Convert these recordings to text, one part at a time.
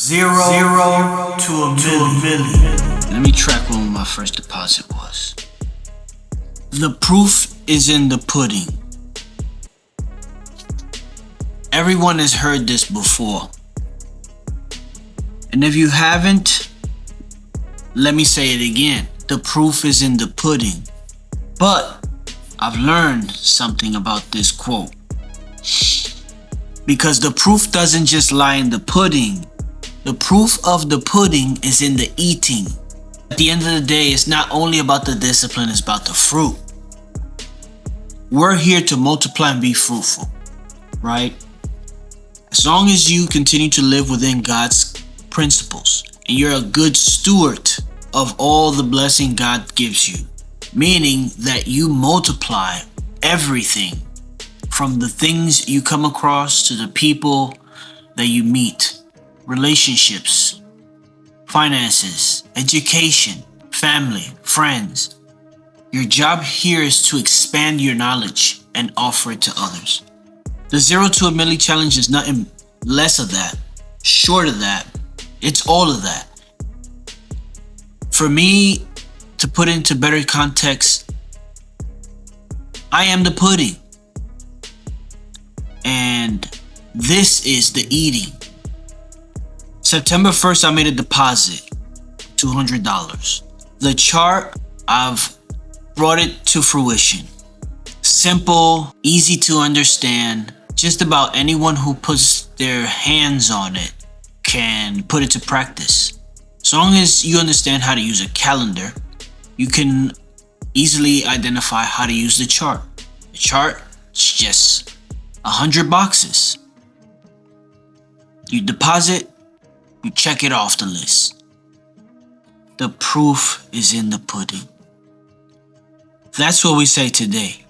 Zero to a million. Let me track when my first deposit was. The proof is in the pudding. Everyone has heard this before. And if you haven't, let me say it again. The proof is in the pudding. But I've learned something about this quote. Because the proof doesn't just lie in the pudding. The proof of the pudding is in the eating. At the end of the day, it's not only about the discipline, it's about the fruit. We're here to multiply and be fruitful, right? As long as you continue to live within God's principles and you're a good steward of all the blessing God gives you, meaning that you multiply everything from the things you come across to the people that you meet, relationships, finances, education, family, friends. Your job here is to expand your knowledge and offer it to others. The 0 to a million challenge is nothing less of that, short of that. It's all of that. For me, to put into better context, I am the pudding. And this is the eating. September 1st, I made a deposit, $200. The chart, I've brought it to fruition. Simple, easy to understand. Just about anyone who puts their hands on it can put it to practice. As long as you understand how to use a calendar, you can easily identify how to use the chart. The chart is just 100 boxes. You deposit, you check it off the list. The proof is in the pudding. That's what we say today.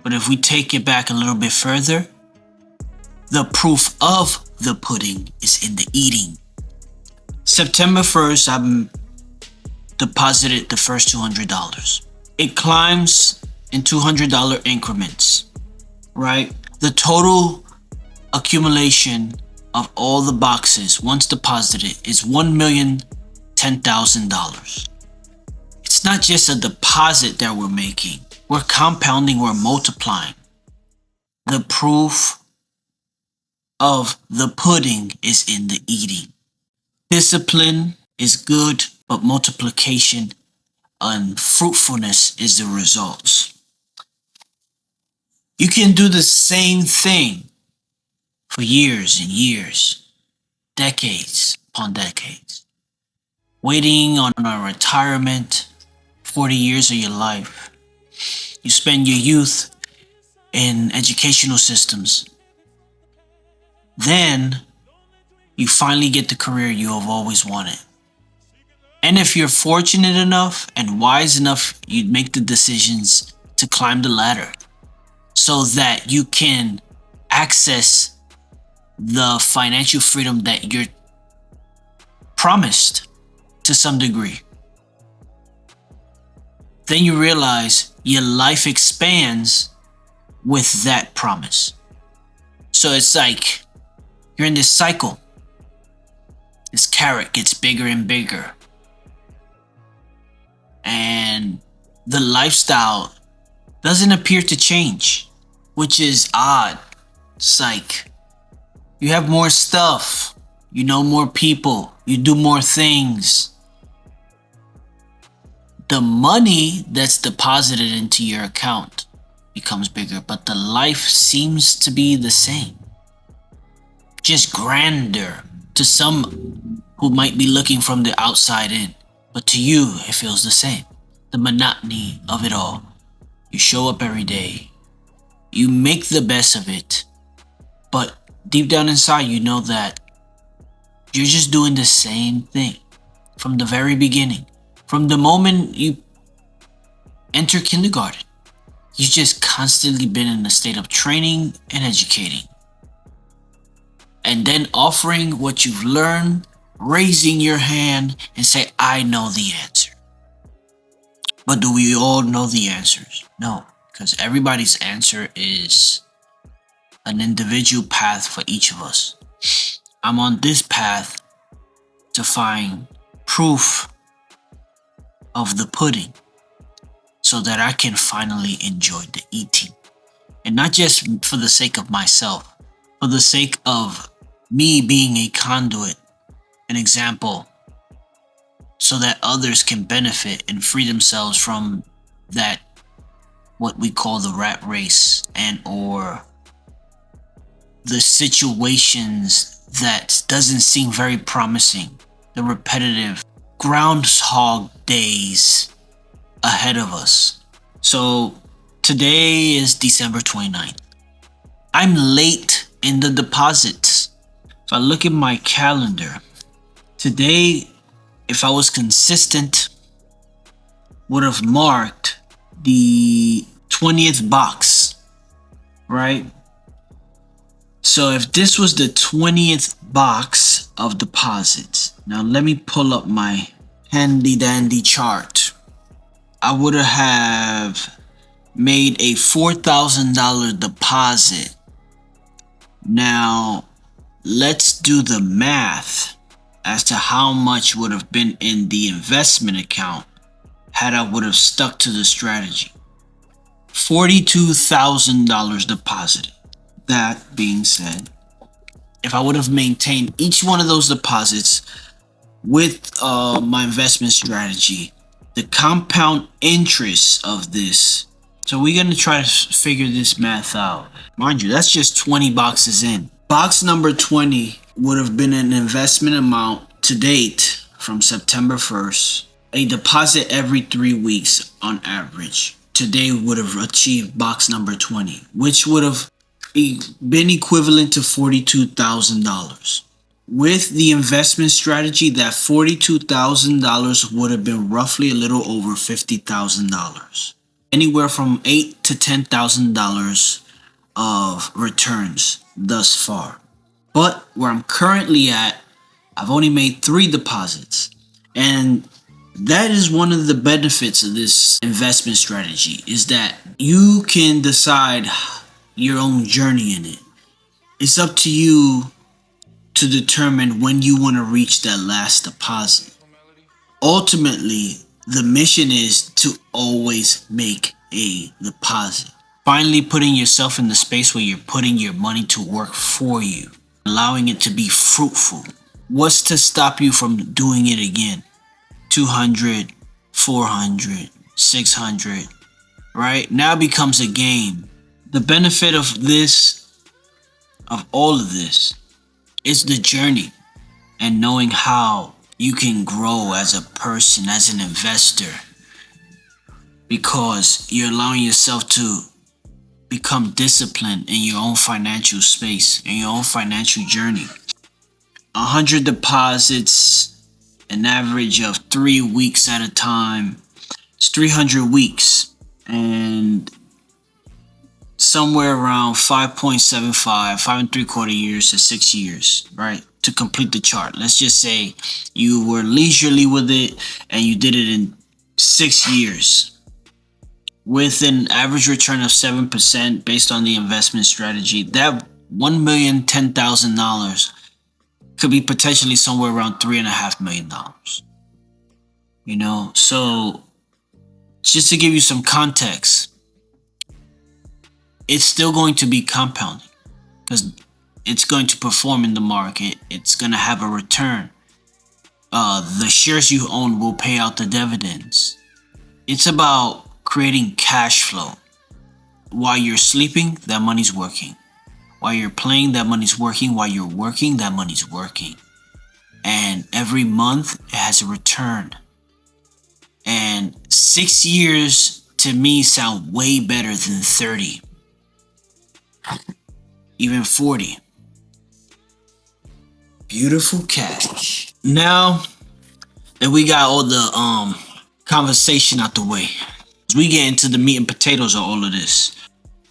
But if we take it back a little bit further, the proof of the pudding is in the eating. September 1st, I deposited the first $200. It climbs in $200 increments, right? The total accumulation of all the boxes once deposited is $1,010,000. It's not just a deposit that we're making. We're compounding, we're multiplying. The proof of the pudding is in the eating. Discipline is good, but multiplication and fruitfulness is the results. You can do the same thing for years and years, decades upon decades, waiting on a retirement, 40 years of your life. You spend your youth in educational systems. Then you finally get the career you have always wanted. And if you're fortunate enough and wise enough, you'd make the decisions to climb the ladder so that you can access the financial freedom that you're promised to some degree. Then you realize your life expands with that promise. So it's like you're in this cycle. This carrot gets bigger and bigger. And the lifestyle doesn't appear to change, which is odd. It's like you have more stuff, you know more people, you do more things. The money that's deposited into your account becomes bigger, but the life seems to be the same. Just grander to some who might be looking from the outside in, but to you, it feels the same. The monotony of it all. You show up every day. You make the best of it, but deep down inside, you know that you're just doing the same thing from the very beginning. From the moment you enter kindergarten, you've just constantly been in a state of training and educating. And then offering what you've learned, raising your hand and say, I know the answer. But do we all know the answers? No, because everybody's answer is an individual path for each of us. I'm on this path to find proof of the pudding so that I can finally enjoy the eating. And not just for the sake of myself, for the sake of me being a conduit, an example, so that others can benefit and free themselves from that, what we call the rat race, and or the situations that doesn't seem very promising, the repetitive groundhog days ahead of us. So today is December 29th. I'm late in the deposits. If I look at my calendar, today, if I was consistent, would have marked the 20th box, right? So if this was the 20th box of deposits, now let me pull up my handy dandy chart. I would have made a $4,000 deposit. Now let's do the math as to how much would have been in the investment account had I would have stuck to the strategy. $42,000 deposited. That being said, if I would have maintained each one of those deposits with my investment strategy, the compound interest of this, so we're going to try to figure this math out. Mind you, that's just 20 boxes in. Box number 20 would have been an investment amount to date from September 1st, a deposit every 3 weeks on average. Today would have achieved box number 20, which would have been equivalent to $42,000. With the investment strategy, that $42,000 would have been roughly a little over $50,000. Anywhere from $8,000 to $10,000 of returns thus far. But where I'm currently at, I've only made 3 deposits. And that is one of the benefits of this investment strategy, is that you can decide your own journey in it. It's up to you to determine when you want to reach that last deposit. Ultimately, the mission is to always make a deposit. Finally putting yourself in the space where you're putting your money to work for you, allowing it to be fruitful. What's to stop you from doing it again? 200, 400, 600, right? Now becomes a game. The benefit of this, of all of this, is the journey and knowing how you can grow as a person, as an investor, because you're allowing yourself to become disciplined in your own financial space, in your own financial journey. 100 deposits, an average of 3 weeks at a time. It's 300 weeks, and somewhere around 5.75, 5.75 years to 6 years, right? To complete the chart. Let's just say you were leisurely with it and you did it in 6 years with an average return of 7% based on the investment strategy. That $1,010,000 could be potentially somewhere around $3.5 million. You know, so just to give you some context, it's still going to be compounding because it's going to perform in the market. It's going to have a return. The shares you own will pay out the dividends. It's about creating cash flow. While you're sleeping, that money's working. While you're playing, that money's working. While you're working, that money's working. And every month, it has a return. And 6 years, to me, sound way better than 30. Even 40. Beautiful cash. Now that we got all the conversation out the way, we get into the meat and potatoes of all of this.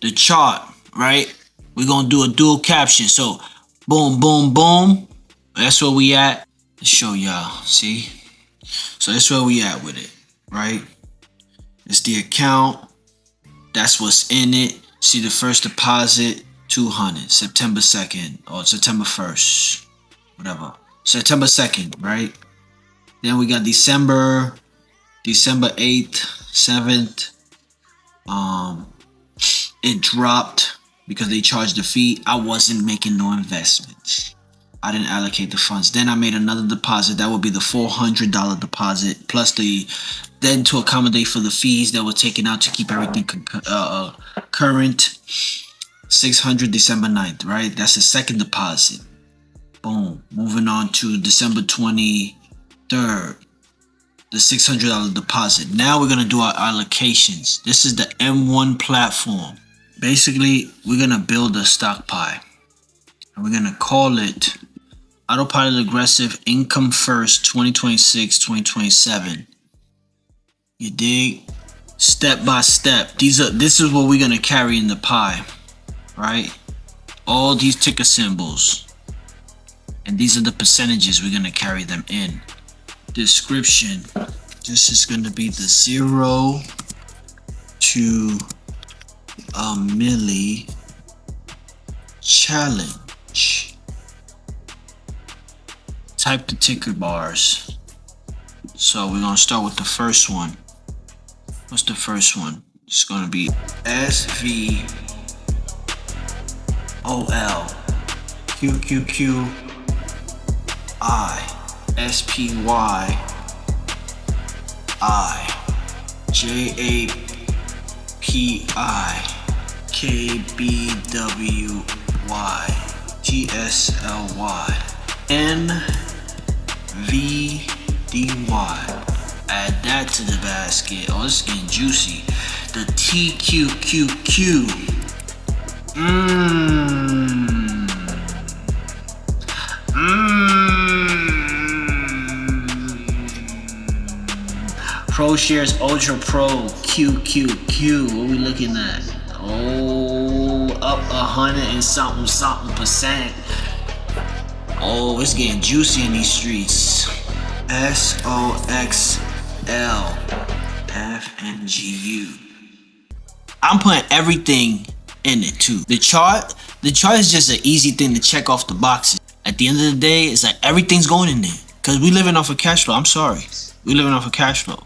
The chart, right? We're gonna do a dual caption. So boom, boom, boom. That's where we at. Let's show y'all. See? So that's where we at with it, right? It's the account. That's what's in it. See the first deposit, 200, September 2nd or September 1st, whatever. September 2nd, right? Then we got December 8th, 7th. It dropped because they charged the fee. I wasn't making no investments. I didn't allocate the funds. Then I made another deposit. That would be the $400 deposit plus then to accommodate for the fees that were taken out to keep everything current. 600 December 9th, right? That's the second deposit. Boom. Moving on to December 23rd. The $600 deposit. Now we're gonna do our allocations. This is the M1 platform. Basically, we're gonna build a stock pie. And we're gonna call it Autopilot Aggressive Income First 2026-2027. You dig? Step by step. This is what we're gonna carry in the pie. Right? All these ticker symbols. And these are the percentages we're gonna carry them in. Description. This is gonna be the 0 to a milli challenge. Type the ticker bars. So we're gonna start with the first one. What's the first one? It's gonna be SVOL QQQI SPY JAPI KBWY GSLY NVDY. Add that to the basket. Oh, this is getting juicy. The TQQQ. Pro Shares Ultra Pro QQQ. What we looking at? Oh, up 100 and something percent. Oh, it's getting juicy in these streets. SOXLFNGU. I'm putting everything in it too. The chart is just an easy thing to check off the boxes. At the end of the day, it's like everything's going in there. Cause we living off of cash flow. I'm sorry. We living off of cash flow.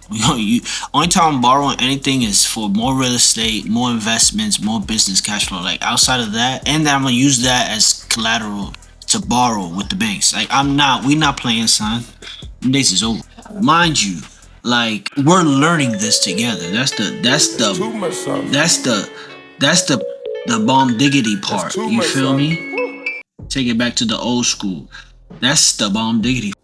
Only time I'm borrowing anything is for more real estate, more investments, more business cash flow. Like outside of that, and then I'm gonna use that as collateral to borrow with the banks. Like we not playing, son. This is over. Mind you, like we're learning this together. That's the bomb diggity part. You feel me? Take it back to the old school. That's the bomb diggity.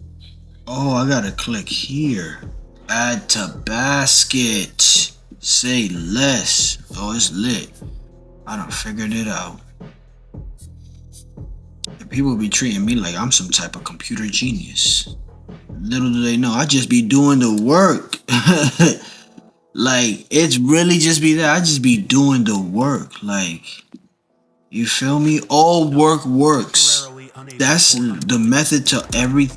Oh, I gotta click here. Add to basket. Say less. Oh, it's lit. I done figured it out. People be treating me like I'm some type of computer genius. Little do they know, I just be doing the work. Like, it's really just be that. I just be doing the work. Like, you feel me? All work works. That's the method to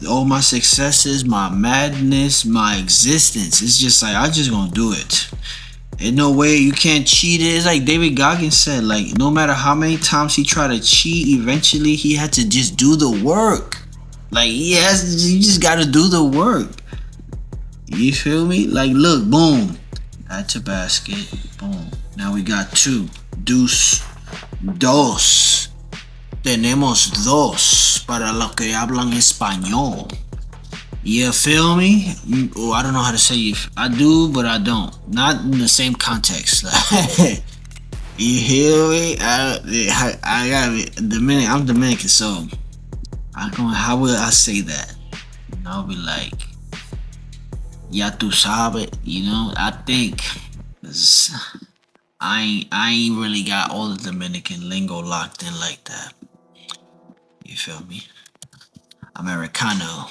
all my successes, my madness, my existence. It's just like, I just gonna do it. Ain't no way you can't cheat it. It's like David Goggins said, like, no matter how many times he tried to cheat, eventually he had to just do the work. Like, you just gotta do the work. You feel me? Like, look, boom. Add to basket. Boom. Now we got 2. Dos. Tenemos dos para los que hablan español. You feel me? Oh, I don't know how to say it. I do, but I don't. Not in the same context. You feel me? I got Dominican. I'm Dominican, so how will I say that? And I'll be like, ya tu sabe. You know, I think I ain't really got all the Dominican lingo locked in like that. You feel me? Americano.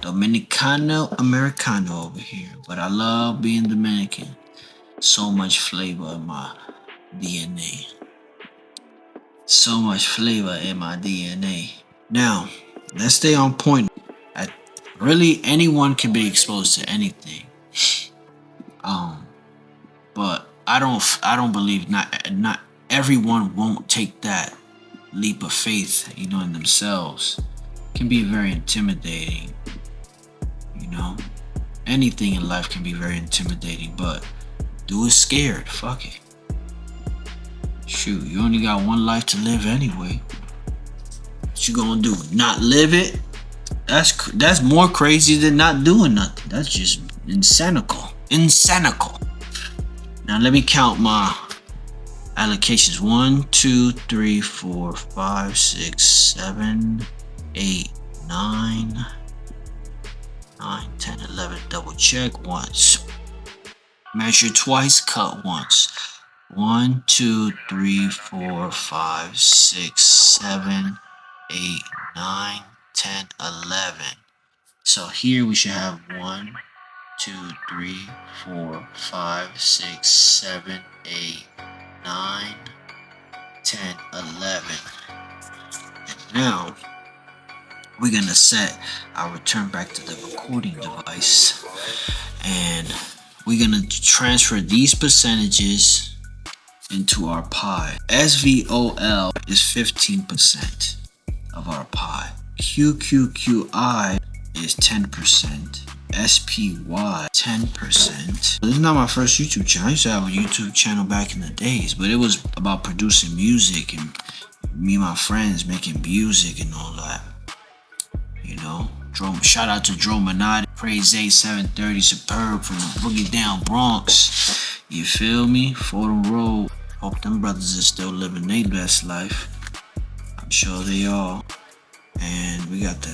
Dominicano Americano over here. But I love being Dominican. So much flavor in my DNA. So much flavor in my DNA. Now, let's stay on point. Really, anyone can be exposed to anything. But I don't believe not everyone won't take that leap of faith, in themselves, can be very intimidating. You know, anything in life can be very intimidating, but do it scared. Fuck it. Shoot, you only got one life to live anyway. What you gonna do? Not live it? That's more crazy than not doing nothing. That's just insanical. Insanical. Now let me count my allocations. 1, 2, 3, 4, 5, 6, 7, 8, 9, 10, 11. Double check once. Measure twice, cut once. 1, 2, 3, 4, 5, 6, 7, 8, 9, 10, 11. So here we should have 1, 2, 3, 4, 5, 6, 7, 8, 9, 10, 11. And now we're gonna set our return back to the recording device, and we're gonna transfer these percentages into our pie. SVOL is 15% of our pie. QQQI is 10%. SPY 10%. This is not my first YouTube channel. I used to have a YouTube channel back in the days, but it was about producing music and me and my friends making music and all that. Shout out to Dro Minotti, Praise 8730 Superb from the Boogie Down Bronx. You feel me? Fordham Road. Hope them brothers are still living their best life. I'm sure they are. And we got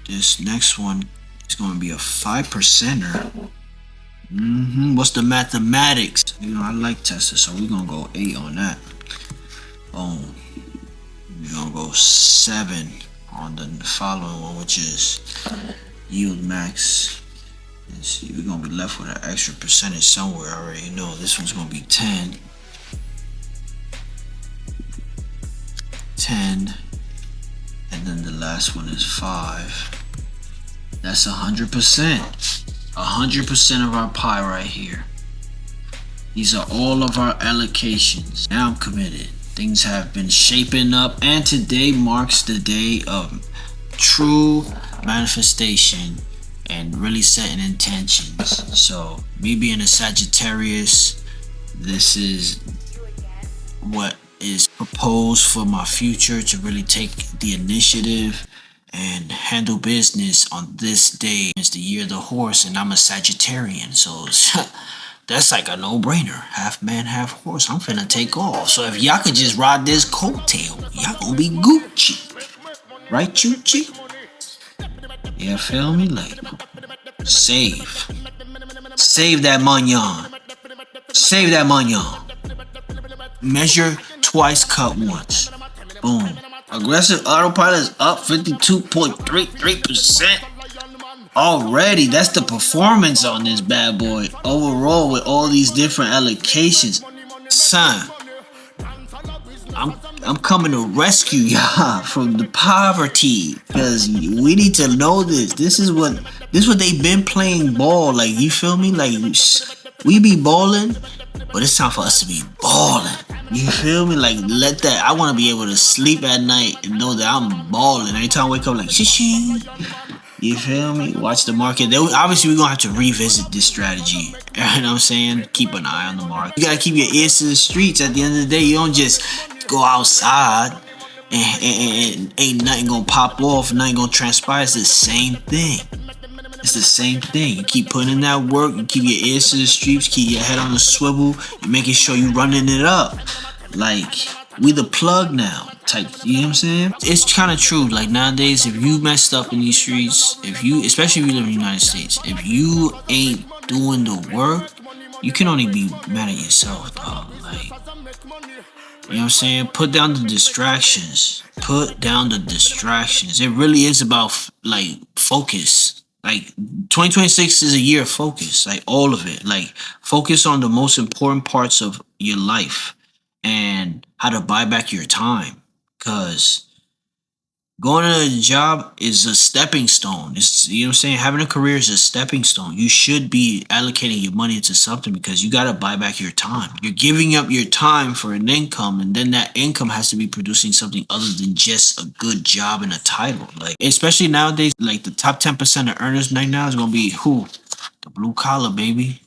this next one is going to be a 5%er. What's the mathematics? I like Tesla, so we're going to go 8 on that. Boom. We're going to go 7 on the following one, which is yield max. And see, we're going to be left with an extra percentage somewhere. I already know this one's going to be 10. 10. And then the last one is 5. That's 100%. 100% of our pie right here. These are all of our allocations. Now I'm committed. Things have been shaping up, and today marks the day of true manifestation and really setting intentions. So, me being a Sagittarius, this is what is proposed for my future, to really take the initiative and handle business on this day. It's the year of the horse, and I'm a Sagittarian, so that's like a no-brainer. Half man, half horse. I'm finna take off. So if y'all could just ride this coattail, y'all gonna be Gucci. Right, Chuchi? Yeah, feel me? Like, save that mignon. Save that mignon. Measure twice, cut once. Boom. Aggressive autopilot is up 52.33%. Already, that's the performance on this bad boy overall with all these different allocations. Son, I'm coming to rescue y'all from the poverty, because we need to know this. This is what they've been playing ball. Like, you feel me? Like, we be balling, but it's time for us to be balling. You feel me? Like, I want to be able to sleep at night and know that I'm balling. Every time I wake up, like, shishing. You feel me? Watch the market. Obviously, we're going to have to revisit this strategy. You know what I'm saying? Keep an eye on the market. You got to keep your ears to the streets. At the end of the day, you don't just go outside and ain't nothing going to pop off, nothing going to transpire. It's the same thing. It's the same thing. You keep putting in that work. You keep your ears to the streets. Keep your head on the swivel. You're making sure you're running it up. Like, we the plug now. Type, you know what I'm saying? It's kind of true. Like, nowadays, if you messed up in these streets, especially if you live in the United States, if you ain't doing the work, you can only be mad at yourself, dog. Like, you know what I'm saying? Put down the distractions. Put down the distractions. It really is about, like, focus. Like, 2026 is a year of focus. Like, all of it. Like, focus on the most important parts of your life and how to buy back your time. Because Going to a job is a stepping stone. It's, you know what I'm saying? Having a career is a stepping stone. You should be allocating your money into something because you got to buy back your time. You're giving up your time for an income, and then that income has to be producing something other than just a good job and a title. Like, especially nowadays, like the top 10% of earners right now is going to be who? The blue collar, baby.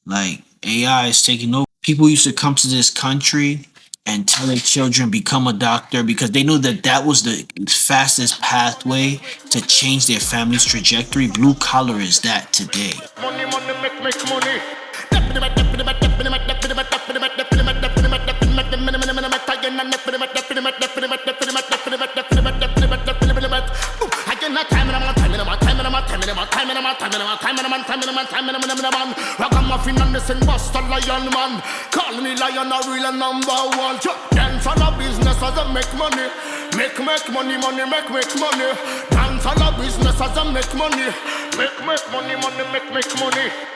Like, AI is taking over. People used to come to this country and tell their children become a doctor because they knew that that was the fastest pathway to change their family's trajectory. Blue collar is that today. Money, money, make money. Ragamuffin and the sin buster lion man. Call me lion a real number one. Dance on a business as I make money. Make money, money, make money. Dance on a business as I make money. Make money, money, make money.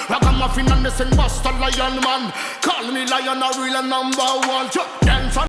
Ragamuffin and the sin buster lion man. Call me lion a real number one. Dance on